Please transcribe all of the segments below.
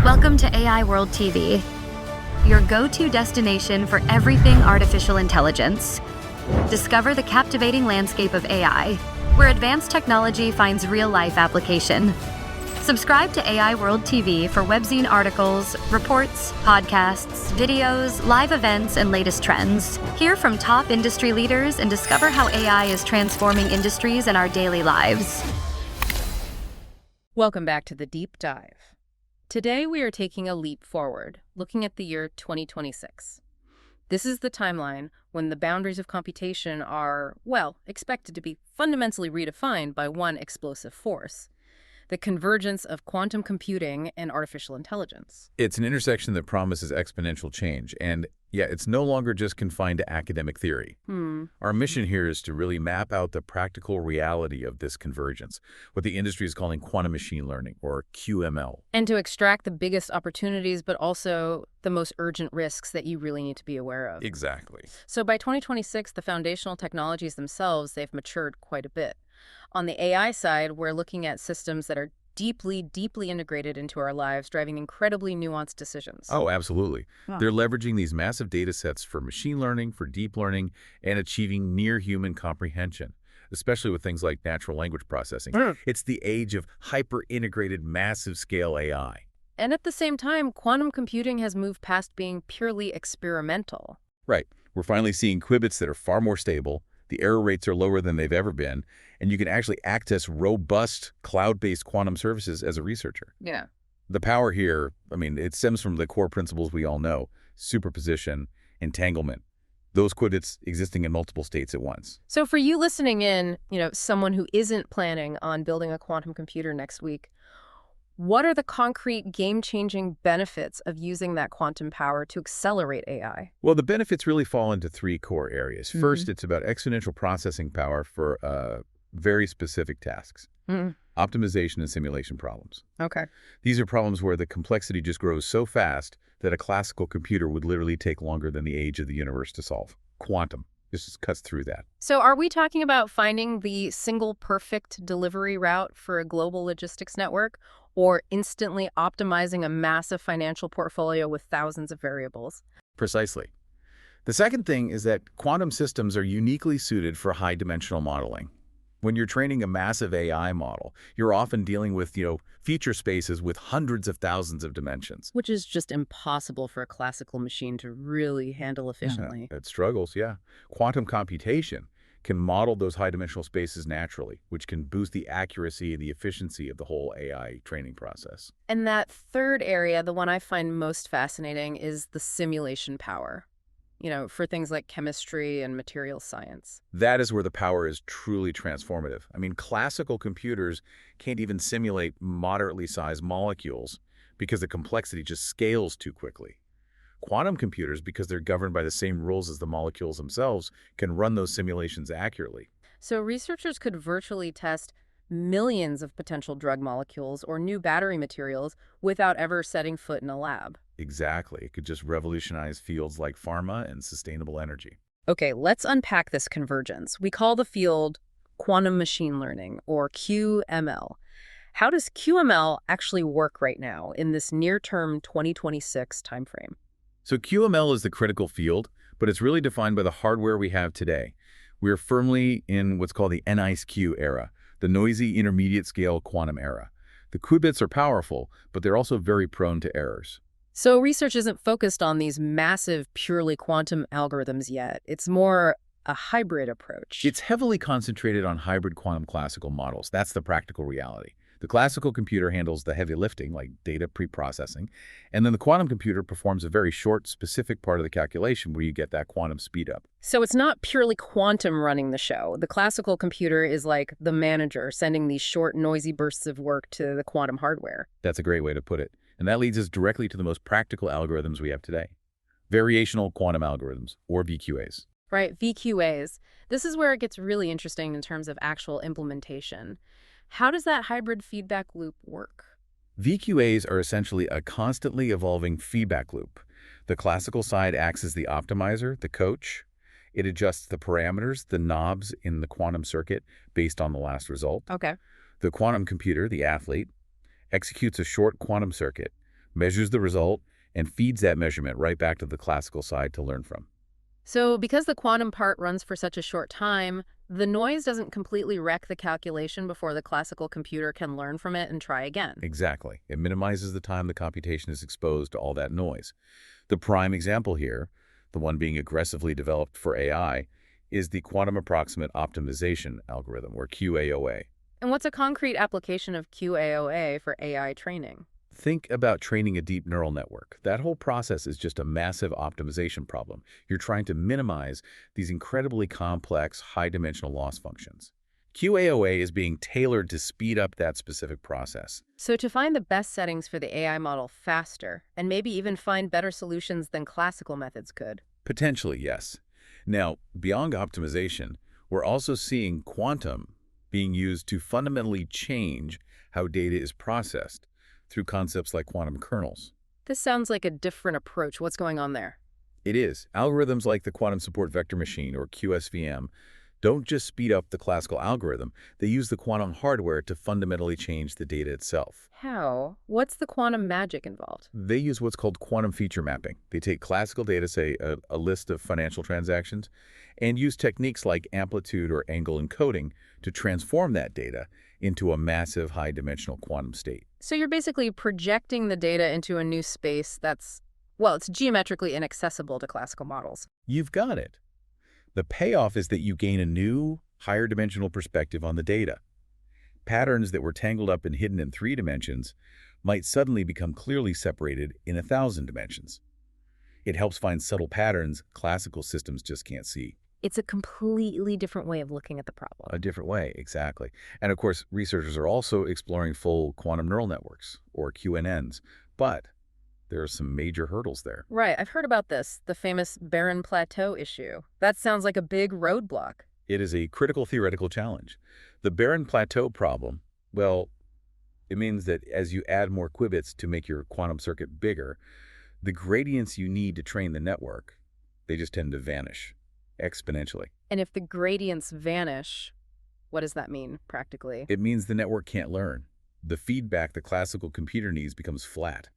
Welcome to AI World TV, your go-to destination for everything artificial intelligence. Discover the captivating landscape of AI, where advanced technology finds real-life application. Subscribe to AI World TV for webzine articles, reports, podcasts, videos, live events, and latest trends. Hear from top industry leaders and discover how AI is transforming industries and our daily lives. Welcome back to the Deep Dive. Today we are taking a leap forward, looking at the year 2026. This is the timeline when the boundaries of computation are, well, expected to be fundamentally redefined by one explosive force: the convergence of quantum computing and artificial intelligence. It's an intersection that promises exponential change, and it's no longer just confined to academic theory. Our mission here is to really map out the practical reality of this convergence, what the industry is calling quantum machine learning, or QML. And to extract the biggest opportunities, but also the most urgent risks that you really need to be aware of. Exactly. So by 2026, the foundational technologies themselves, they've matured quite a bit. On the AI side, we're looking at systems that are deeply integrated into our lives, driving incredibly nuanced decisions. Oh, absolutely. Wow. They're leveraging these massive data sets for machine learning, for deep learning, and achieving near-human comprehension, especially with things like natural language processing. It's the age of hyper-integrated, massive-scale AI. And at the same time, quantum computing has moved past being purely experimental. Right. We're finally seeing qubits that are far more stable. The error rates are lower than they've ever been, and you can actually access robust cloud-based quantum services as a researcher. Yeah. The power here, it stems from the core principles we all know: superposition, entanglement, those qubits existing in multiple states at once. So for you listening in, someone who isn't planning on building a quantum computer next week, what are the concrete game-changing benefits of using that quantum power to accelerate AI? Well, the benefits really fall into three core areas. First, it's about exponential processing power for very specific tasks. Optimization and simulation problems. Okay. These are problems where the complexity just grows so fast that a classical computer would literally take longer than the age of the universe to solve. Quantum just cuts through that. So are we talking about finding the single perfect delivery route for a global logistics network, or instantly optimizing a massive financial portfolio with thousands of variables? Precisely. The second thing is that quantum systems are uniquely suited for high-dimensional modeling. When you're training a massive AI model, you're often dealing with, feature spaces with hundreds of thousands of dimensions. Which is just impossible for a classical machine to really handle efficiently. It struggles, yeah. Quantum computation can model those high-dimensional spaces naturally, which can boost the accuracy and the efficiency of the whole AI training process. And that third area, the one I find most fascinating, is the simulation power, for things like chemistry and material science. That is where the power is truly transformative. Classical computers can't even simulate moderately sized molecules because the complexity just scales too quickly. Quantum computers, because they're governed by the same rules as the molecules themselves, can run those simulations accurately. So researchers could virtually test millions of potential drug molecules or new battery materials without ever setting foot in a lab. Exactly. It could just revolutionize fields like pharma and sustainable energy. Okay, let's unpack this convergence. We call the field quantum machine learning, or QML. How does QML actually work right now in this near-term 2026 timeframe? So QML is the critical field, but it's really defined by the hardware we have today. We're firmly in what's called the NISQ era, the noisy intermediate scale quantum era. The qubits are powerful, but they're also very prone to errors. So research isn't focused on these massive, purely quantum algorithms yet. It's more a hybrid approach. It's heavily concentrated on hybrid quantum classical models. That's the practical reality. The classical computer handles the heavy lifting, like data pre-processing, and then the quantum computer performs a very short, specific part of the calculation where you get that quantum speed up. So it's not purely quantum running the show. The classical computer is like the manager sending these short, noisy bursts of work to the quantum hardware. That's a great way to put it. And that leads us directly to the most practical algorithms we have today: variational quantum algorithms, or VQAs. Right, VQAs. This is where it gets really interesting in terms of actual implementation. How does that hybrid feedback loop work? VQAs are essentially a constantly evolving feedback loop. The classical side acts as the optimizer, the coach. It adjusts the parameters, the knobs in the quantum circuit based on the last result. Okay. The quantum computer, the athlete, executes a short quantum circuit, measures the result, and feeds that measurement right back to the classical side to learn from. So because the quantum part runs for such a short time, the noise doesn't completely wreck the calculation before the classical computer can learn from it and try again. Exactly. It minimizes the time the computation is exposed to all that noise. The prime example here, the one being aggressively developed for AI, is the quantum approximate optimization algorithm, or QAOA. And what's a concrete application of QAOA for AI training? Think about training a deep neural network. That whole process is just a massive optimization problem. You're trying to minimize these incredibly complex, high-dimensional loss functions. QAOA is being tailored to speed up that specific process. So to find the best settings for the AI model faster, and maybe even find better solutions than classical methods could. Potentially, yes. Now, beyond optimization, we're also seeing quantum being used to fundamentally change how data is processed through concepts like quantum kernels. This sounds like a different approach. What's going on there? It is. Algorithms like the Quantum Support Vector Machine, or QSVM, don't just speed up the classical algorithm, they use the quantum hardware to fundamentally change the data itself. How? What's the quantum magic involved? They use what's called quantum feature mapping. They take classical data, say a list of financial transactions, and use techniques like amplitude or angle encoding to transform that data into a massive high-dimensional quantum state. So you're basically projecting the data into a new space that's, well, it's geometrically inaccessible to classical models. You've got it. The payoff is that you gain a new, higher-dimensional perspective on the data. Patterns that were tangled up and hidden in 3 dimensions might suddenly become clearly separated in 1,000 dimensions. It helps find subtle patterns classical systems just can't see. It's a completely different way of looking at the problem. A different way, exactly. And of course, researchers are also exploring full quantum neural networks, or QNNs, but there are some major hurdles there. Right, I've heard about this, the famous barren plateau issue. That sounds like a big roadblock. It is a critical theoretical challenge. The barren plateau problem, well, it means that as you add more qubits to make your quantum circuit bigger, the gradients you need to train the network, they just tend to vanish exponentially. And if the gradients vanish, what does that mean practically? It means the network can't learn. The feedback the classical computer needs becomes flat.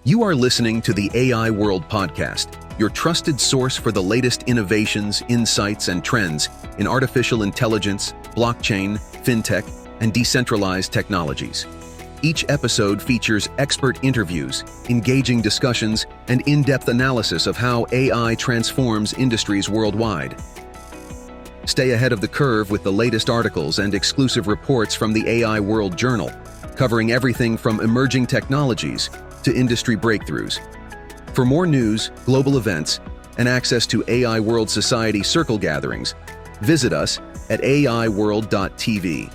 You are listening to the AI World Podcast, your trusted source for the latest innovations, insights, and trends in artificial intelligence, blockchain, fintech, and decentralized technologies. Each episode features expert interviews, engaging discussions, and in-depth analysis of how AI transforms industries worldwide. Stay ahead of the curve with the latest articles and exclusive reports from the AI World Journal, covering everything from emerging technologies to industry breakthroughs. For more news, global events, and access to AI World Society circle gatherings, visit us at aiworld.tv.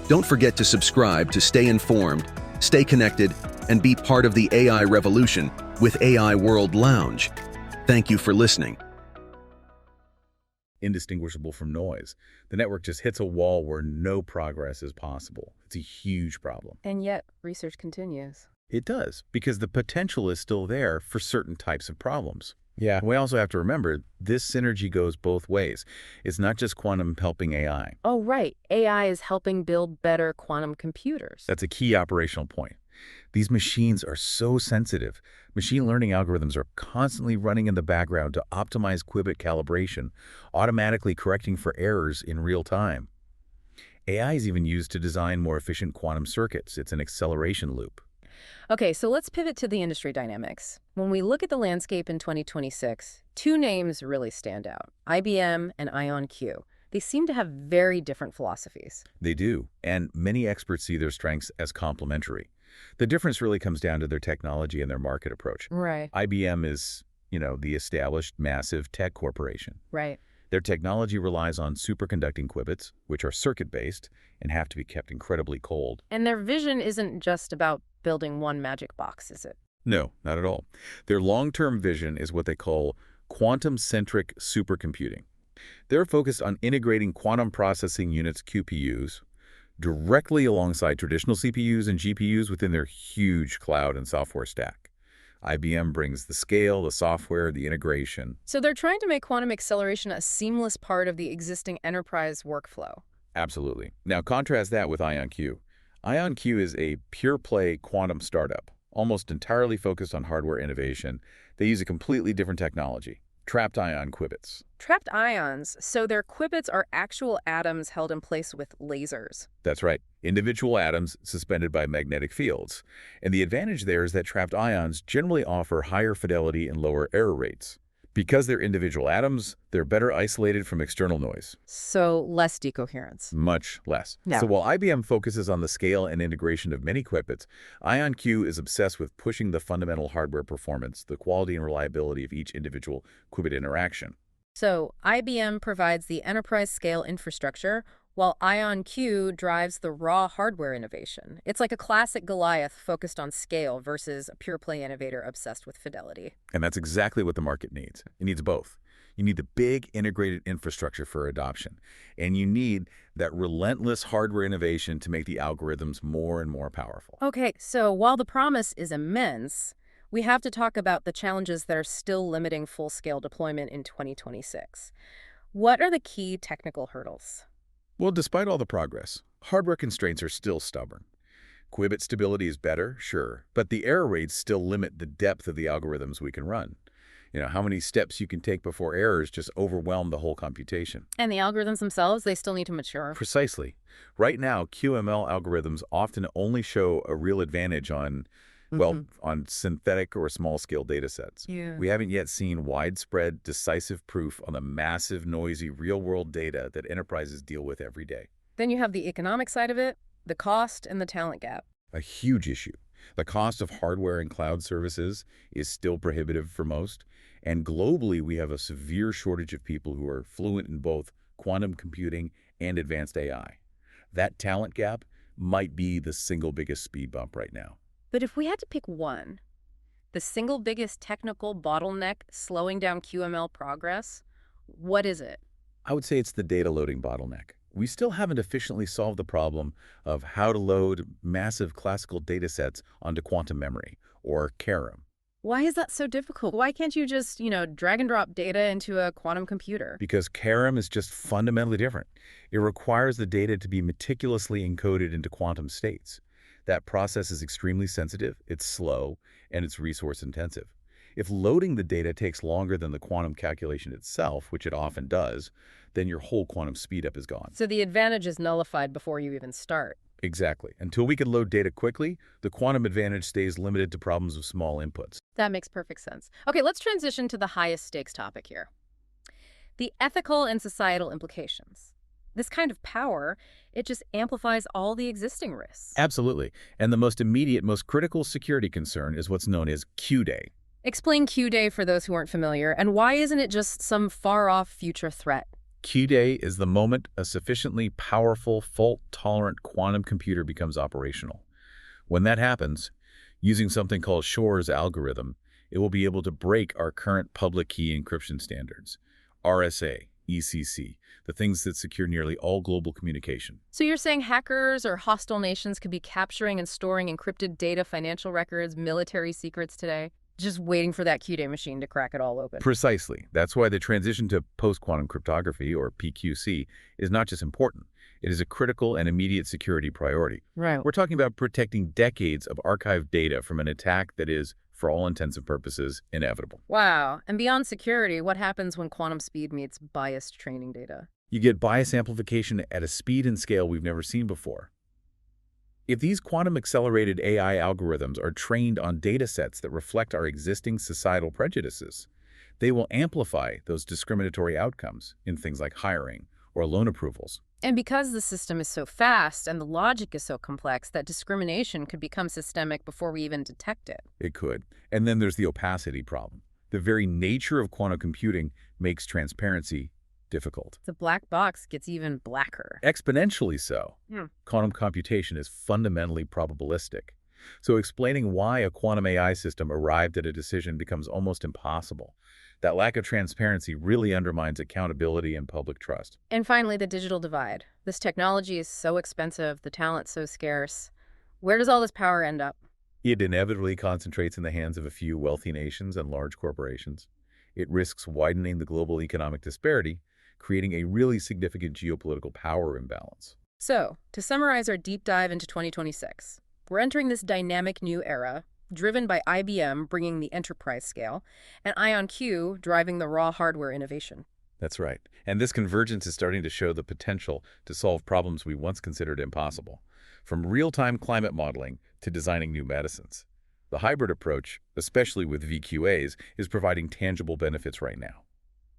Don't forget to subscribe to stay informed, stay connected, and be part of the AI revolution with AI World Lounge. Thank you for listening. Indistinguishable from noise. The network just hits a wall where no progress is possible. It's a huge problem. And yet, research continues. It does, because the potential is still there for certain types of problems. Yeah. We also have to remember, this synergy goes both ways. It's not just quantum helping AI. Oh, right. AI is helping build better quantum computers. That's a key operational point. These machines are so sensitive. Machine learning algorithms are constantly running in the background to optimize qubit calibration, automatically correcting for errors in real time. AI is even used to design more efficient quantum circuits. It's an acceleration loop. Okay, so let's pivot to the industry dynamics. When we look at the landscape in 2026, 2 names really stand out, IBM and IonQ. They seem to have very different philosophies. They do, and many experts see their strengths as complementary. The difference really comes down to their technology and their market approach. Right. IBM is, the established massive tech corporation. Right. Their technology relies on superconducting qubits, which are circuit-based and have to be kept incredibly cold. And their vision isn't just about building one magic box, is it? No, not at all. Their long-term vision is what they call quantum-centric supercomputing. They're focused on integrating quantum processing units, QPUs, directly alongside traditional CPUs and GPUs within their huge cloud and software stack. IBM brings the scale, the software, the integration. So they're trying to make quantum acceleration a seamless part of the existing enterprise workflow. Absolutely. Now contrast that with IonQ. IonQ is a pure-play quantum startup. almost entirely focused on hardware innovation. They use a completely different technology, trapped ion qubits. Trapped ions, so their qubits are actual atoms held in place with lasers. That's right, individual atoms suspended by magnetic fields. And the advantage there is that trapped ions generally offer higher fidelity and lower error rates. Because they're individual atoms, they're better isolated from external noise. So less decoherence. Much less. Yeah. So while IBM focuses on the scale and integration of many qubits, IonQ is obsessed with pushing the fundamental hardware performance, the quality and reliability of each individual qubit interaction. So IBM provides the enterprise-scale infrastructure, while IonQ drives the raw hardware innovation. It's like a classic Goliath focused on scale versus a pure-play innovator obsessed with fidelity. And that's exactly what the market needs. It needs both. You need the big integrated infrastructure for adoption, and you need that relentless hardware innovation to make the algorithms more and more powerful. Okay, so while the promise is immense, we have to talk about the challenges that are still limiting full-scale deployment in 2026. What are the key technical hurdles? Well, despite all the progress, hardware constraints are still stubborn. Qubit stability is better, sure, but the error rates still limit the depth of the algorithms we can run. How many steps you can take before errors just overwhelm the whole computation. And the algorithms themselves, they still need to mature. Precisely. Right now, QML algorithms often only show a real advantage on, on synthetic or small-scale data sets. Yeah. We haven't yet seen widespread, decisive proof on the massive, noisy, real-world data that enterprises deal with every day. Then you have the economic side of it, the cost and the talent gap. A huge issue. The cost of hardware and cloud services is still prohibitive for most, and globally we have a severe shortage of people who are fluent in both quantum computing and advanced AI. That talent gap might be the single biggest speed bump right now. But if we had to pick one, the single biggest technical bottleneck slowing down QML progress, what is it? I would say it's the data loading bottleneck. We still haven't efficiently solved the problem of how to load massive classical data sets onto quantum memory, or CARM. Why is that so difficult? Why can't you just, drag and drop data into a quantum computer? Because CARM is just fundamentally different. It requires the data to be meticulously encoded into quantum states. That process is extremely sensitive, it's slow, and it's resource intensive. If loading the data takes longer than the quantum calculation itself, which it often does, then your whole quantum speedup is gone. So the advantage is nullified before you even start. Exactly. Until we can load data quickly, the quantum advantage stays limited to problems of small inputs. That makes perfect sense. Okay, let's transition to the highest stakes topic here. The ethical and societal implications. This kind of power, it just amplifies all the existing risks. Absolutely. And the most immediate, most critical security concern is what's known as Q-Day. Explain Q-Day for those who aren't familiar, and why isn't it just some far-off future threat? Q-Day is the moment a sufficiently powerful, fault-tolerant quantum computer becomes operational. When that happens, using something called Shor's algorithm, it will be able to break our current public key encryption standards, RSA, ECC, the things that secure nearly all global communication. So you're saying hackers or hostile nations could be capturing and storing encrypted data, financial records, military secrets today, just waiting for that Q-Day machine to crack it all open? Precisely. That's why the transition to post-quantum cryptography, or PQC, is not just important. It is a critical and immediate security priority. Right. We're talking about protecting decades of archived data from an attack that is, for all intents and purposes, inevitable. Wow. And beyond security, what happens when quantum speed meets biased training data? You get bias amplification at a speed and scale we've never seen before. If these quantum-accelerated AI algorithms are trained on data sets that reflect our existing societal prejudices, they will amplify those discriminatory outcomes in things like hiring or loan approvals. And because the system is so fast and the logic is so complex, that discrimination could become systemic before we even detect it. It could. And then there's the opacity problem. The very nature of quantum computing makes transparency difficult. The black box gets even blacker. Exponentially so. Hmm. Quantum computation is fundamentally probabilistic. So explaining why a quantum AI system arrived at a decision becomes almost impossible. That lack of transparency really undermines accountability and public trust. And finally, the digital divide. This technology is so expensive, the talent's so scarce. Where does all this power end up? It inevitably concentrates in the hands of a few wealthy nations and large corporations. It risks widening the global economic disparity, creating a really significant geopolitical power imbalance. So, to summarize our deep dive into 2026, we're entering this dynamic new era, driven by IBM bringing the enterprise scale, and IonQ driving the raw hardware innovation. That's right. And this convergence is starting to show the potential to solve problems we once considered impossible, from real-time climate modeling to designing new medicines. The hybrid approach, especially with VQAs, is providing tangible benefits right now.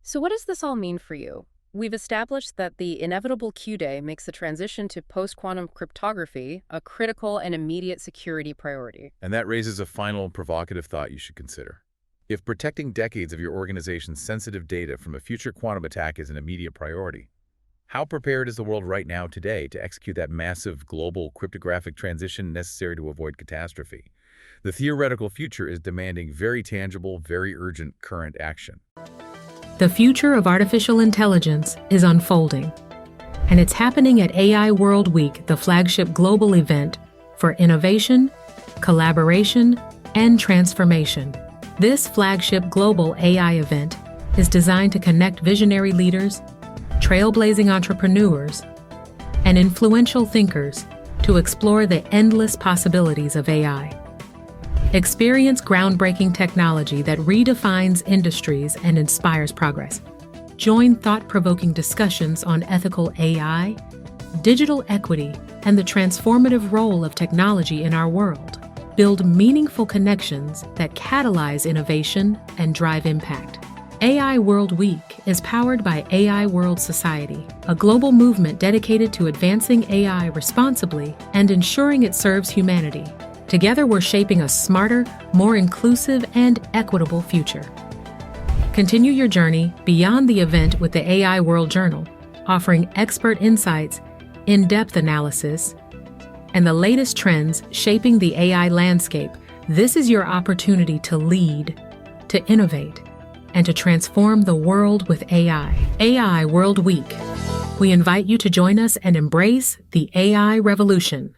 So what does this all mean for you? We've established that the inevitable Q-Day makes the transition to post-quantum cryptography a critical and immediate security priority. And that raises a final provocative thought you should consider. If protecting decades of your organization's sensitive data from a future quantum attack is an immediate priority, how prepared is the world right now today to execute that massive global cryptographic transition necessary to avoid catastrophe? The theoretical future is demanding very tangible, very urgent current action. The future of artificial intelligence is unfolding, and it's happening at AI World Week, the flagship global event for innovation, collaboration, and transformation. This flagship global AI event is designed to connect visionary leaders, trailblazing entrepreneurs, and influential thinkers to explore the endless possibilities of AI. Experience groundbreaking technology that redefines industries and inspires progress. Join thought-provoking discussions on ethical AI, digital equity, and the transformative role of technology in our world. Build meaningful connections that catalyze innovation and drive impact. AI World Week is powered by AI World Society, a global movement dedicated to advancing AI responsibly and ensuring it serves humanity. Together, we're shaping a smarter, more inclusive, and equitable future. Continue your journey beyond the event with the AI World Journal, offering expert insights, in-depth analysis, and the latest trends shaping the AI landscape. This is your opportunity to lead, to innovate, and to transform the world with AI. AI World Week. We invite you to join us and embrace the AI revolution.